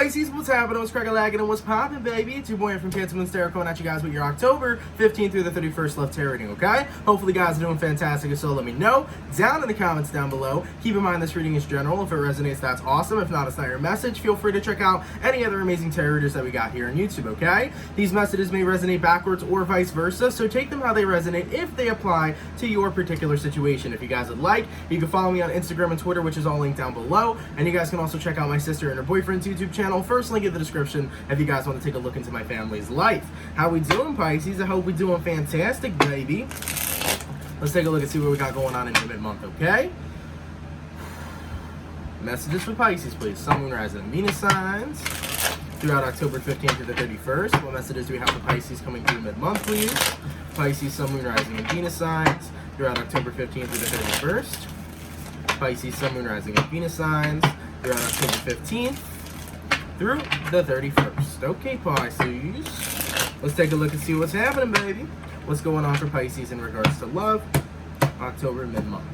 Pisces, what's happening? What's cracking and what's poppin', baby? It's your boy from CancerMoonsTarot coming at you guys with your October 15th through the 31st love tarot reading, okay? Hopefully, guys are doing fantastic, so let me know down in the comments down below. Keep in mind this reading is general. If it resonates, that's awesome. If not, it's not your message. Feel free to check out any other amazing tarot readers that we got here on YouTube, okay? These messages may resonate backwards or vice versa, so take them how they resonate if they apply to your particular situation. If you guys would like, you can follow me on Instagram and Twitter, which is all linked down below, and you guys can also check out my sister and her boyfriend's YouTube channel. First link in the description if you guys want to take a look into my family's life. How we doing, Pisces? I hope we're doing fantastic, baby. Let's take a look and see what we got going on in the mid-month, okay? Messages for Pisces, please. Sun, Moon, Rising, and Venus signs throughout October 15th to the 31st. What messages do we have for Pisces coming through mid-month, please? Pisces, Sun, Moon, Rising, and Venus signs throughout October 15th to the 31st. Pisces, Sun, Moon, Rising, and Venus signs throughout October 15th through the 31st. Okay, Pisces. Let's take a look and see what's happening, baby. What's going on for Pisces in regards to love, October mid-month.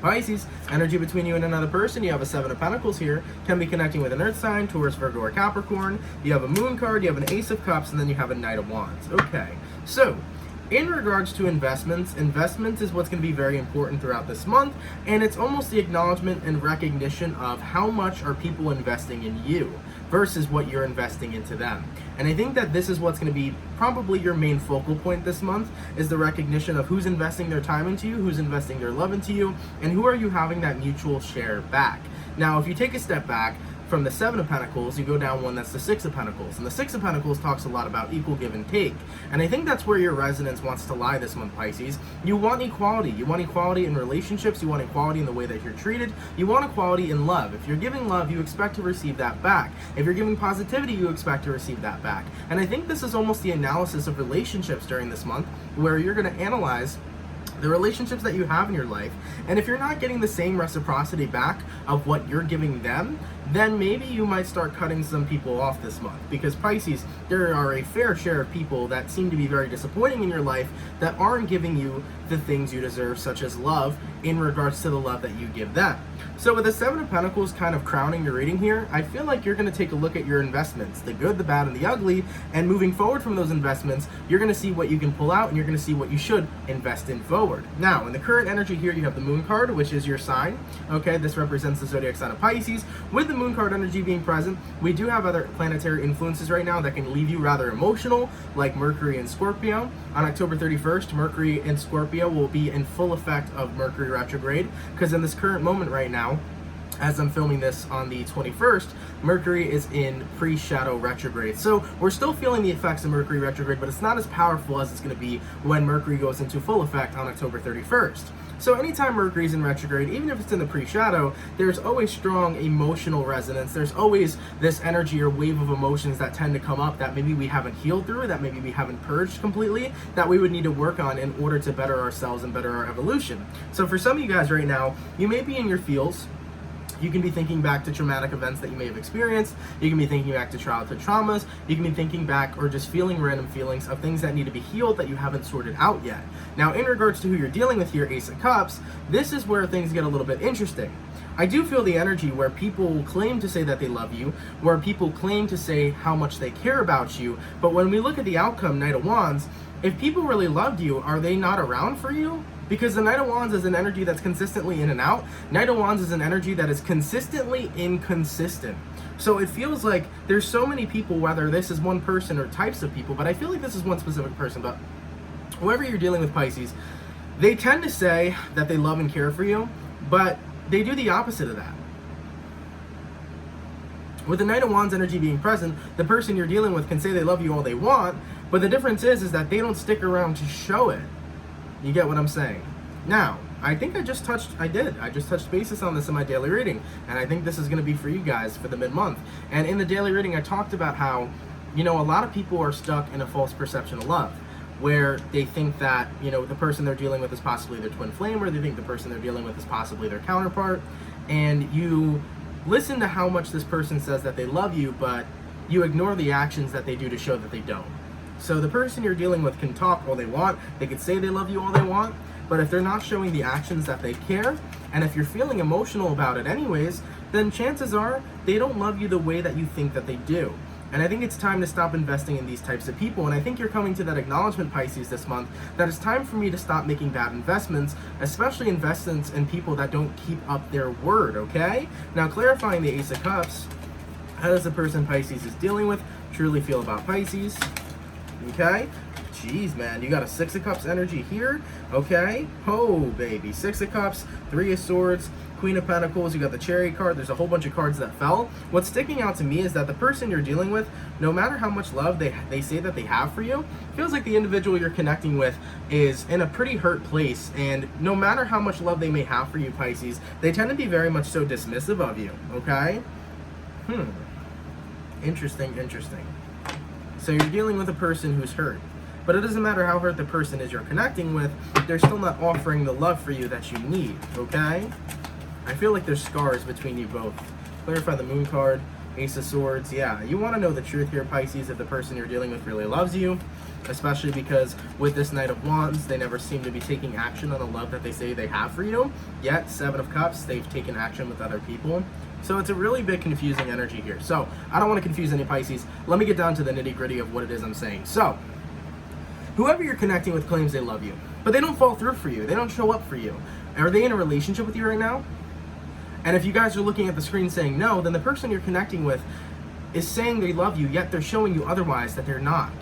Pisces, energy between you and another person. You have a Seven of Pentacles here. Can be connecting with an Earth sign, Taurus, Virgo, or Capricorn. You have a Moon card, you have an Ace of Cups, and then you have a Knight of Wands. Okay, so in regards to investments is what's going to be very important throughout this month, and it's almost the acknowledgement and recognition of how much are people investing in you versus what you're investing into them. And I think that this is what's going to be probably your main focal point this month, is the recognition of who's investing their time into you, who's investing their love into you, and who are you having that mutual share back. Now, if you take a step back from the Seven of Pentacles, you go down one that's the Six of Pentacles. And the Six of Pentacles talks a lot about equal give and take. And I think that's where your resonance wants to lie this month, Pisces. You want equality. You want equality in relationships. You want equality in the way that you're treated. You want equality in love. If you're giving love, you expect to receive that back. If you're giving positivity, you expect to receive that back. And I think this is almost the analysis of relationships during this month, where you're going to analyze the relationships that you have in your life, and if you're not getting the same reciprocity back of what you're giving them, then maybe you might start cutting some people off this month. Because Pisces, there are a fair share of people that seem to be very disappointing in your life that aren't giving you the things you deserve, such as love, in regards to the love that you give them. So with the Seven of Pentacles kind of crowning your reading here, I feel like you're going to take a look at your investments, the good, the bad, and the ugly, and moving forward from those investments, you're going to see what you can pull out, and you're going to see what you should invest in forward. Now, in the current energy here, you have the Moon card, which is your sign. Okay, this represents the zodiac sign of Pisces. With the Moon card energy being present, we do have other planetary influences right now that can leave you rather emotional, like Mercury and Scorpio. On October 31st, Mercury and Scorpio will be in full effect of Mercury retrograde, because in this current moment right now, as I'm filming this on the 21st, Mercury is in pre-shadow retrograde. So we're still feeling the effects of Mercury retrograde, but it's not as powerful as it's going to be when Mercury goes into full effect on October 31st. So anytime Mercury's in retrograde, even if it's in the pre-shadow, there's always strong emotional resonance. There's always this energy or wave of emotions that tend to come up that maybe we haven't healed through, that maybe we haven't purged completely, that we would need to work on in order to better ourselves and better our evolution. So for some of you guys right now, you may be in your feels. You can be thinking back to traumatic events that you may have experienced. You can be thinking back to childhood traumas. You can be thinking back or just feeling random feelings of things that need to be healed that you haven't sorted out yet. Now, in regards to who you're dealing with here, Ace of Cups, this is where things get a little bit interesting. I do feel the energy where people claim to say that they love you, where people claim to say how much they care about you, but when we look at the outcome, Knight of Wands, if people really loved you, are they not around for you? Because the Knight of Wands is an energy that's consistently in and out. Knight of Wands is an energy that is consistently inconsistent. So it feels like there's so many people, whether this is one person or types of people, but I feel like this is one specific person. But whoever you're dealing with, Pisces, they tend to say that they love and care for you, but they do the opposite of that. With the Knight of Wands energy being present, the person you're dealing with can say they love you all they want, but the difference is that they don't stick around to show it. You get what I'm saying? Now, I think I just touched basis on this in my daily reading, and I think this is going to be for you guys for the mid-month. And in the daily reading, I talked about how, a lot of people are stuck in a false perception of love, where they think that, the person they're dealing with is possibly their twin flame, or they think the person they're dealing with is possibly their counterpart, and you listen to how much this person says that they love you, but you ignore the actions that they do to show that they don't. So the person you're dealing with can talk all they want, they can say they love you all they want, but if they're not showing the actions that they care, and if you're feeling emotional about it anyways, then chances are they don't love you the way that you think that they do. And I think it's time to stop investing in these types of people. And I think you're coming to that acknowledgement, Pisces, this month, that it's time for me to stop making bad investments, especially investments in people that don't keep up their word, okay? Now, clarifying the Ace of Cups, how does the person Pisces is dealing with truly feel about Pisces? Okay? Jeez, man, you got a Six of Cups energy here, okay? Oh, baby, Six of Cups, Three of Swords, Queen of Pentacles, you got the Chariot card. There's a whole bunch of cards that fell. What's sticking out to me is that the person you're dealing with, no matter how much love they say that they have for you, feels like the individual you're connecting with is in a pretty hurt place. And no matter how much love they may have for you, Pisces, they tend to be very much so dismissive of you, okay? Interesting. So you're dealing with a person who's hurt. But it doesn't matter how hurt the person is you're connecting with, they're still not offering the love for you that you need, okay? I feel like there's scars between you both. Clarify the Moon card, Ace of Swords. Yeah, you want to know the truth here, Pisces, if the person you're dealing with really loves you, especially because with this Knight of Wands, they never seem to be taking action on the love that they say they have for you. Yet, Seven of Cups, they've taken action with other people. So it's a really big confusing energy here. So I don't want to confuse any Pisces. Let me get down to the nitty-gritty of what it is I'm saying. So whoever you're connecting with claims they love you, but they don't fall through for you. They don't show up for you. Are they in a relationship with you right now? And if you guys are looking at the screen saying no, then the person you're connecting with is saying they love you, yet they're showing you otherwise that they're not.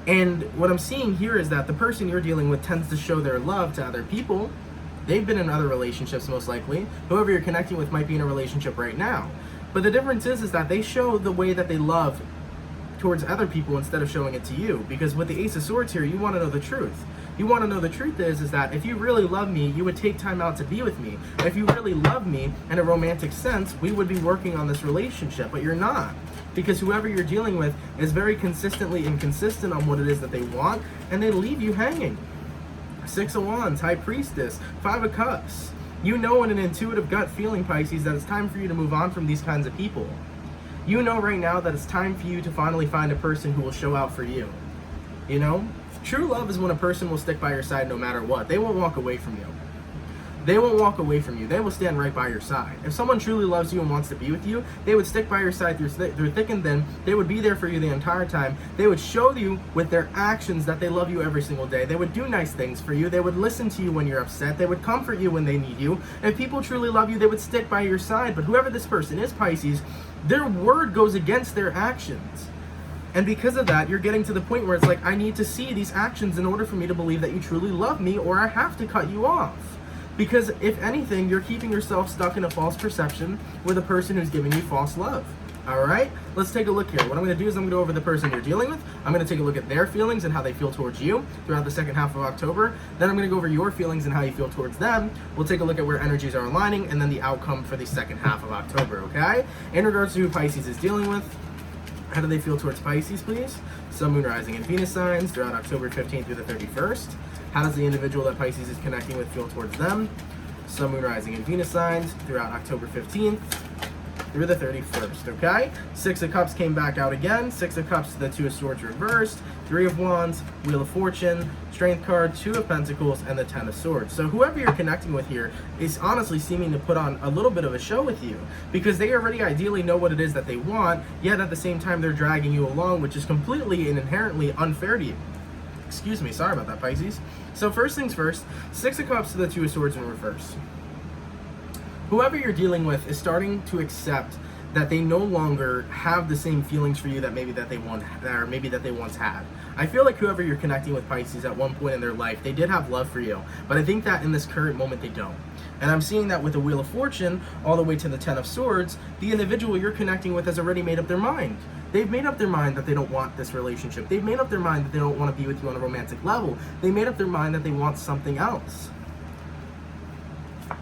And what I'm seeing here is that the person you're dealing with tends to show their love to other people. They've been in other relationships most likely. Whoever you're connecting with might be in a relationship right now. But the difference is that they show the way that they love towards other people instead of showing it to you. Because with the Ace of Swords here, you want to know the truth. You want to know the truth is that if you really love me, you would take time out to be with me. If you really love me in a romantic sense, we would be working on this relationship, but you're not. Because whoever you're dealing with is very consistently inconsistent on what it is that they want, and they leave you hanging. Six of Wands, High Priestess, Five of Cups. You know in an intuitive gut feeling, Pisces, that it's time for you to move on from these kinds of people. You know right now that it's time for you to finally find a person who will show out for you. You know? True love is when a person will stick by your side no matter what. They won't walk away from you. They won't walk away from you. They will stand right by your side. If someone truly loves you and wants to be with you, they would stick by your side through thick and thin. They would be there for you the entire time. They would show you with their actions that they love you every single day. They would do nice things for you. They would listen to you when you're upset. They would comfort you when they need you. If people truly love you, they would stick by your side. But whoever this person is, Pisces, their word goes against their actions. And because of that, you're getting to the point where it's like, I need to see these actions in order for me to believe that you truly love me, or I have to cut you off. Because if anything, you're keeping yourself stuck in a false perception with a person who's giving you false love. All right, let's take a look here. What I'm going to do is I'm going to go over the person you're dealing with. I'm going to take a look at their feelings and how they feel towards you throughout the second half of October. Then I'm going to go over your feelings and how you feel towards them. We'll take a look at where energies are aligning and then the outcome for the second half of October, okay? In regards to who Pisces is dealing with, how do they feel towards Pisces, please? Sun, Moon, Rising, and Venus signs throughout October 15th through the 31st. How does the individual that Pisces is connecting with feel towards them? Sun, Moon, Rising, and Venus signs throughout October 15th through the 31st, okay? Six of Cups came back out again. Six of Cups to the Two of Swords reversed. Three of Wands, Wheel of Fortune, Strength card, Two of Pentacles, and the Ten of Swords. So whoever you're connecting with here is honestly seeming to put on a little bit of a show with you, because they already ideally know what it is that they want, yet at the same time they're dragging you along, which is completely and inherently unfair to you. Excuse me, sorry about that, Pisces. So first things first, Six of Cups to the Two of Swords in reverse. Whoever you're dealing with is starting to accept that they no longer have the same feelings for you that maybe that they once had. I feel like whoever you're connecting with, Pisces, at one point in their life, they did have love for you, but I think that in this current moment they don't. And I'm seeing that with the Wheel of Fortune all the way to the Ten of Swords, the individual you're connecting with has already made up their mind. They've made up their mind that they don't want this relationship. They've made up their mind that they don't want to be with you on a romantic level. They made up their mind that they want something else.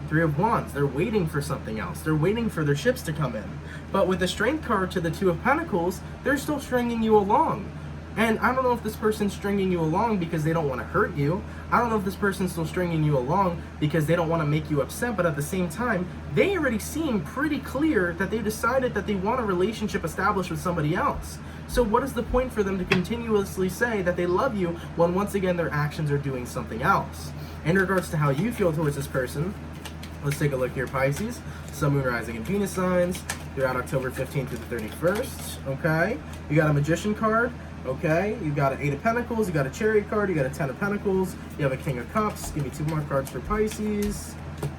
Three of Wands, they're waiting for something else. They're waiting for their ships to come in. But with the Strength card to the Two of Pentacles, they're still stringing you along. And I don't know if this person's stringing you along because they don't want to hurt you. I don't know if this person's still stringing you along because they don't want to make you upset, but at the same time, they already seem pretty clear that they decided that they want a relationship established with somebody else. So what is the point for them to continuously say that they love you when once again their actions are doing something else? In regards to how you feel towards this person, Let's take a look here, Pisces. Sun, Moon, Rising, and Venus signs throughout October 15th through the 31st, okay? You got a Magician card, okay? You got an 8 of Pentacles, you got a Chariot card, you got a 10 of Pentacles, you have a King of Cups. Give me 2 more cards for Pisces.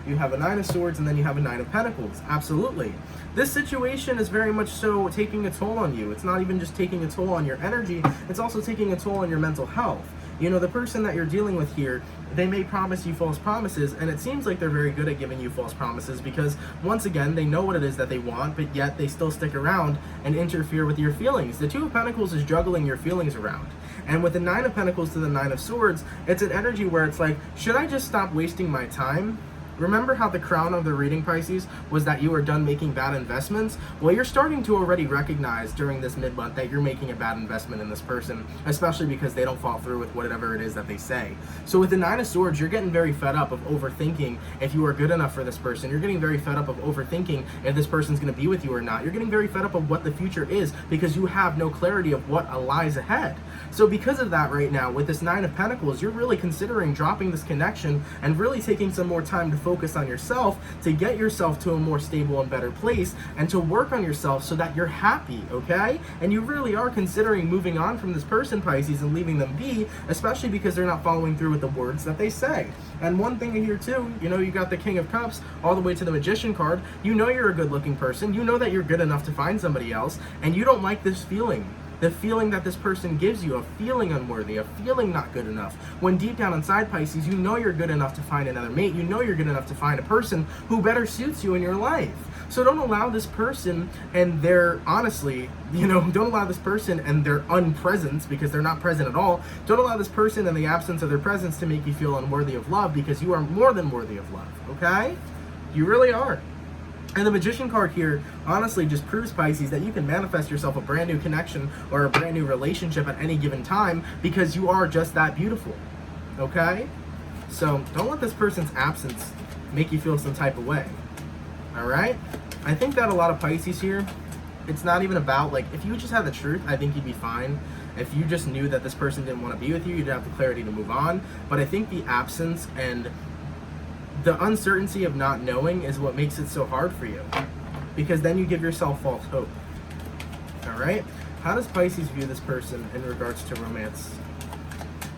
You have a 9 of Swords, and then you have a 9 of Pentacles. Absolutely. This situation is very much so taking a toll on you. It's not even just taking a toll on your energy, it's also taking a toll on your mental health. You know, the person that you're dealing with here, they may promise you false promises, and it seems like they're very good at giving you false promises because, once again, they know what it is that they want, but yet they still stick around and interfere with your feelings. The 2 of Pentacles is juggling your feelings around. And with the 9 of Pentacles to the 9 of Swords, it's an energy where it's like, should I just stop wasting my time? Remember how the crown of the reading, Pisces, was that you were done making bad investments? Well, you're starting to already recognize during this mid-month that you're making a bad investment in this person, especially because they don't follow through with whatever it is that they say. So with the 9 of Swords, you're getting very fed up of overthinking if you are good enough for this person. You're getting very fed up of overthinking if this person's going to be with you or not. You're getting very fed up of what the future is because you have no clarity of what lies ahead. So because of that right now, with this 9 of Pentacles, you're really considering dropping this connection and really taking some more time to focus on yourself, to get yourself to a more stable and better place, and to work on yourself so that you're happy, okay? And you really are considering moving on from this person, Pisces, and leaving them be, especially because they're not following through with the words that they say. And one thing here too, you know, you got the King of Cups all the way to the Magician card. You know you're a good-looking person. You know that you're good enough to find somebody else, and you don't like this feeling. The feeling that this person gives you, a feeling unworthy, a feeling not good enough. When deep down inside, Pisces, you know you're good enough to find another mate. You know you're good enough to find a person who better suits you in your life. So don't allow this person and their, honestly, you know, don't allow this person and their unpresence, because they're not present at all. Don't allow this person and the absence of their presence to make you feel unworthy of love, because you are more than worthy of love, okay? You really are. And the Magician card here honestly just proves, Pisces, that you can manifest yourself a brand new connection or a brand new relationship at any given time because you are just that beautiful, okay? So don't let this person's absence make you feel some type of way, all right? I think that a lot of Pisces here, it's not even about, like, if you just had the truth, I think you'd be fine. If you just knew that this person didn't want to be with you, you'd have the clarity to move on. But I think the absence and the uncertainty of not knowing is what makes it so hard for you, because then you give yourself false hope. All right? How does Pisces view this person in regards to romance?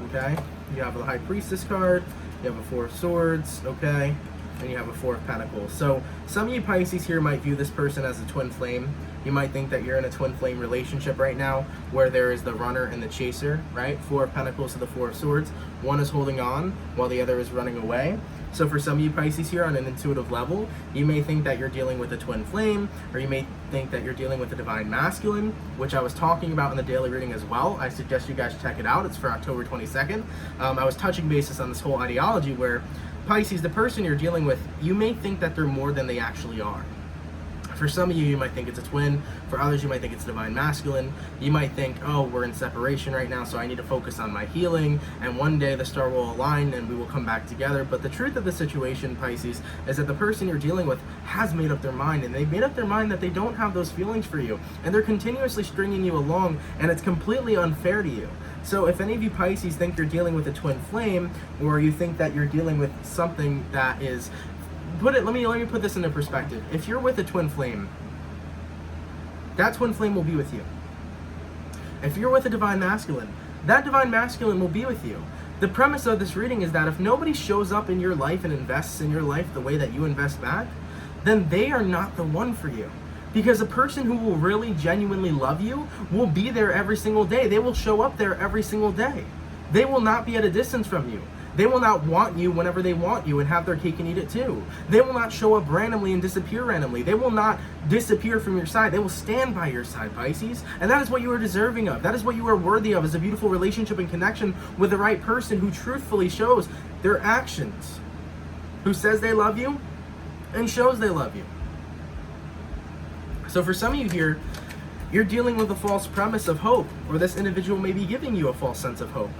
Okay? You have the High Priestess card, you have a 4 of Swords, okay? And you have a 4 of Pentacles. So some of you Pisces here might view this person as a twin flame. You might think that you're in a twin flame relationship right now where there is the runner and the chaser, right? 4 of Pentacles to the 4 of Swords. One is holding on while the other is running away. So for some of you Pisces here on an intuitive level, you may think that you're dealing with a twin flame, or you may think that you're dealing with a divine masculine, which I was talking about in the daily reading as well. I suggest you guys check it out. It's for October 22nd. I was touching bases on this whole ideology where Pisces, the person you're dealing with, you may think that they're more than they actually are. For some of you, you might think it's a twin. For others, you might think it's divine masculine. You might think, oh, we're in separation right now, so I need to focus on my healing, and one day the star will align and we will come back together. But the truth of the situation, Pisces, is that the person you're dealing with has made up their mind, and they've made up their mind that they don't have those feelings for you, and they're continuously stringing you along, and it's completely unfair to you. So if any of you Pisces think you're dealing with a twin flame, or you think that you're dealing with something that is, let me put this into perspective. If you're with a twin flame, that twin flame will be with you. If you're with a divine masculine, that divine masculine will be with you. The premise of this reading is that if nobody shows up in your life and invests in your life the way that you invest back, then they are not the one for you. Because a person who will really genuinely love you will be there every single day. They will show up there every single day. They will not be at a distance from you. They will not want you whenever they want you and have their cake and eat it too. They will not show up randomly and disappear randomly. They will not disappear from your side. They will stand by your side, Pisces. And that is what you are deserving of. That is what you are worthy of, is a beautiful relationship and connection with the right person who truthfully shows their actions, who says they love you and shows they love you. So for some of you here, you're dealing with a false premise of hope, or this individual may be giving you a false sense of hope.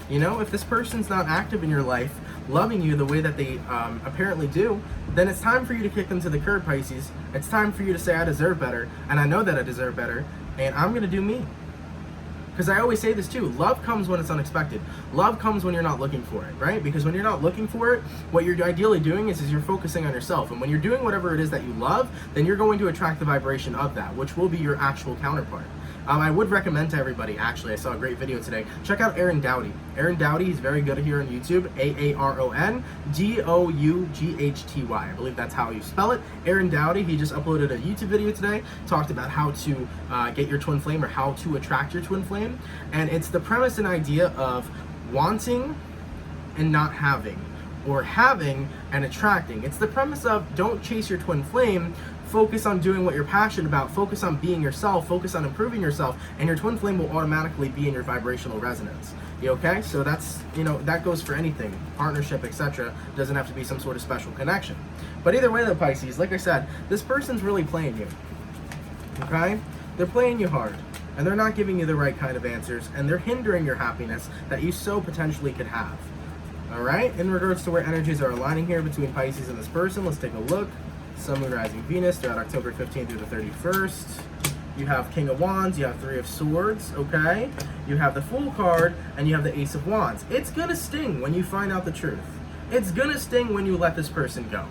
You know, if this person's not active in your life, loving you the way that they apparently do, then it's time for you to kick them to the curb, Pisces. It's time for you to say, I deserve better, and I know that I deserve better, and I'm going to do me. Because I always say this too, love comes when it's unexpected. Love comes when you're not looking for it, right? Because when you're not looking for it, what you're ideally doing is you're focusing on yourself. And when you're doing whatever it is that you love, then you're going to attract the vibration of that, which will be your actual counterpart. I would recommend to everybody, actually, I saw a great video today, check out Aaron Doughty. Aaron Doughty, he's very good here on YouTube, AARONDOUGHTY. I believe that's how you spell it. Aaron Doughty, he just uploaded a YouTube video today, talked about how to get your twin flame or how to attract your twin flame. And it's the premise and idea of wanting and not having, or having and attracting. It's the premise of don't chase your twin flame, focus on doing what you're passionate about, focus on being yourself, focus on improving yourself, and your twin flame will automatically be in your vibrational resonance. You okay? So that's, that goes for anything, partnership, etc. Doesn't have to be some sort of special connection. But either way though, Pisces, like I said, this person's really playing you, okay? They're playing you hard, and they're not giving you the right kind of answers, and they're hindering your happiness that you so potentially could have. All right, in regards to where energies are aligning here between Pisces and this person, let's take a look. Sun, Moon, Rising, Venus throughout October 15th through the 31st. You have King of Wands, you have Three of Swords, okay? You have the Fool card, and you have the Ace of Wands. It's gonna sting when you find out the truth. It's gonna sting when you let this person go.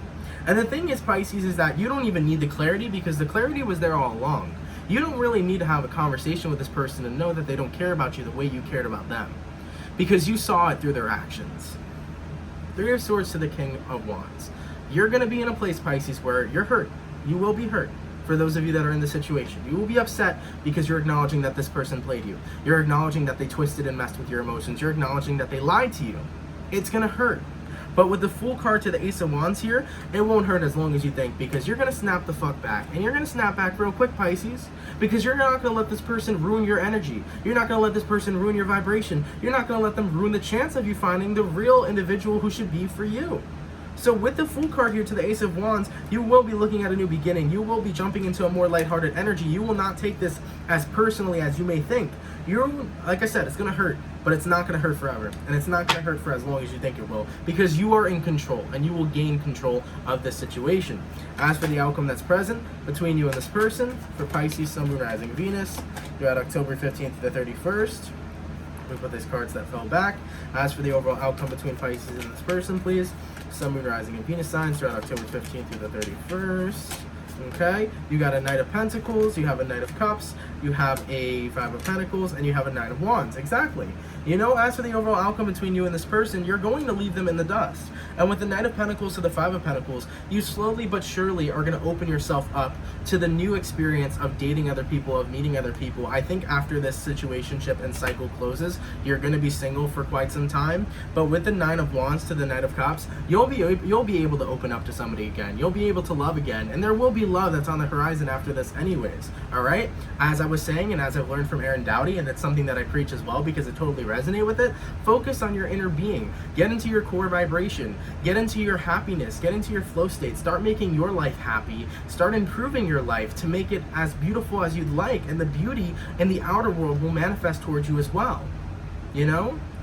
And the thing is, Pisces, is that you don't even need the clarity, because the clarity was there all along. You don't really need to have a conversation with this person and know that they don't care about you the way you cared about them, because you saw it through their actions. Three of Swords to the King of Wands. You're going to be in a place, Pisces, where you're hurt. You will be hurt. For those of you that are in this situation, you will be upset because you're acknowledging that this person played you. You're acknowledging that they twisted and messed with your emotions. You're acknowledging that they lied to you. It's going to hurt. But with the Fool card to the Ace of Wands here, it won't hurt as long as you think, because you're going to snap the fuck back. And you're going to snap back real quick, Pisces, because you're not going to let this person ruin your energy. You're not going to let this person ruin your vibration. You're not going to let them ruin the chance of you finding the real individual who should be for you. So with the Fool card here to the Ace of Wands, you will be looking at a new beginning. You will be jumping into a more lighthearted energy. You will not take this as personally as you may think. Like I said, it's going to hurt, but it's not going to hurt forever. And it's not going to hurt for as long as you think it will, because you are in control, and you will gain control of this situation. As for the outcome that's present between you and this person, for Pisces, Sun, Moon, Rising, Venus, you're at October 15th to the 31st. We put these cards that fell back. As for the overall outcome between Pisces and this person, please. Sun, Moon, Rising, and Venus signs throughout October 15th through the 31st. Okay, you got a Knight of Pentacles, you have a Knight of Cups, you have a Five of Pentacles, and you have a Knight of Wands. Exactly. As for the overall outcome between you and this person, you're going to leave them in the dust. And with the Knight of Pentacles to the Five of Pentacles, you slowly but surely are going to open yourself up to the new experience of dating other people, of meeting other people. I think after this situationship and cycle closes, you're going to be single for quite some time. But with the Nine of Wands to the Knight of Cups, you'll be able to open up to somebody again. You'll be able to love again, and there will be love that's on the horizon after this anyways. All right, as I was saying, and as I've learned from Aaron Doughty, and it's something that I preach as well because it totally resonates with it, focus on your inner being. Get into your core vibration. Get into your happiness. Get into your flow state. Start making your life happy. Start improving your life to make it as beautiful as you'd like, and the beauty in the outer world will manifest towards you as well.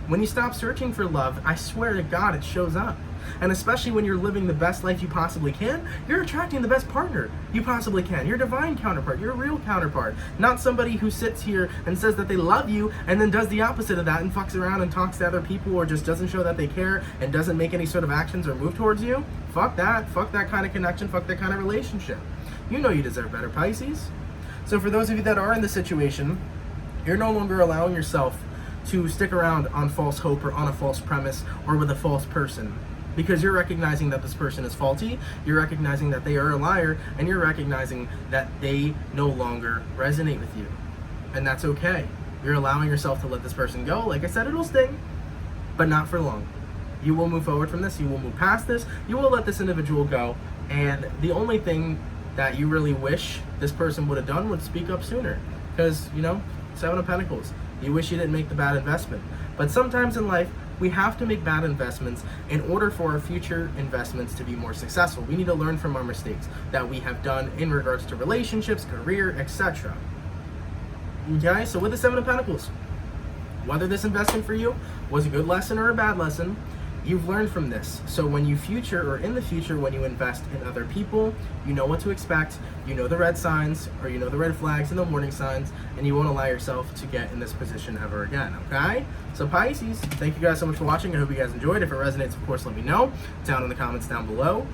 When you stop searching for love, I swear to God, it shows up. And especially when you're living the best life you possibly can, you're attracting the best partner you possibly can. Your divine counterpart, your real counterpart. Not somebody who sits here and says that they love you and then does the opposite of that and fucks around and talks to other people, or just doesn't show that they care and doesn't make any sort of actions or move towards you. Fuck that. Fuck that kind of connection. Fuck that kind of relationship. You know you deserve better, Pisces. So for those of you that are in this situation, you're no longer allowing yourself to stick around on false hope or on a false premise or with a false person, because you're recognizing that this person is faulty, you're recognizing that they are a liar, and you're recognizing that they no longer resonate with you. And that's okay. You're allowing yourself to let this person go. Like I said, it'll sting, but not for long. You will move forward from this, you will move past this, you will let this individual go, and the only thing that you really wish this person would have done would speak up sooner. Because, Seven of Pentacles, you wish you didn't make the bad investment. But sometimes in life, we have to make bad investments in order for our future investments to be more successful. We need to learn from our mistakes that we have done in regards to relationships, career, etc. Okay, so with the Seven of Pentacles, whether this investment for you was a good lesson or a bad lesson, you've learned from this. So when you in the future, when you invest in other people, you know what to expect, you know the red signs, or you know the red flags and the warning signs, and you won't allow yourself to get in this position ever again, okay? So Pisces, thank you guys so much for watching. I hope you guys enjoyed. If it resonates, of course, let me know down in the comments down below.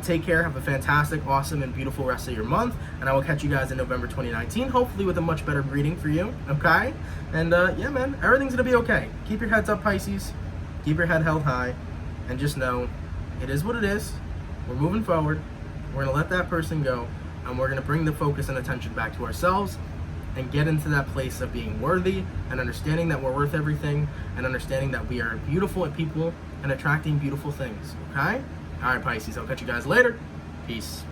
Take care, have a fantastic, awesome, and beautiful rest of your month, and I will catch you guys in November 2019, hopefully with a much better reading for you, okay? And yeah, man, everything's gonna be okay. Keep your heads up, Pisces. Keep your head held high, and just know it is what it is. We're moving forward. We're gonna let that person go, and we're gonna bring the focus and attention back to ourselves and get into that place of being worthy and understanding that we're worth everything and understanding that we are beautiful at people and attracting beautiful things, okay? All right, Pisces, I'll catch you guys later. Peace.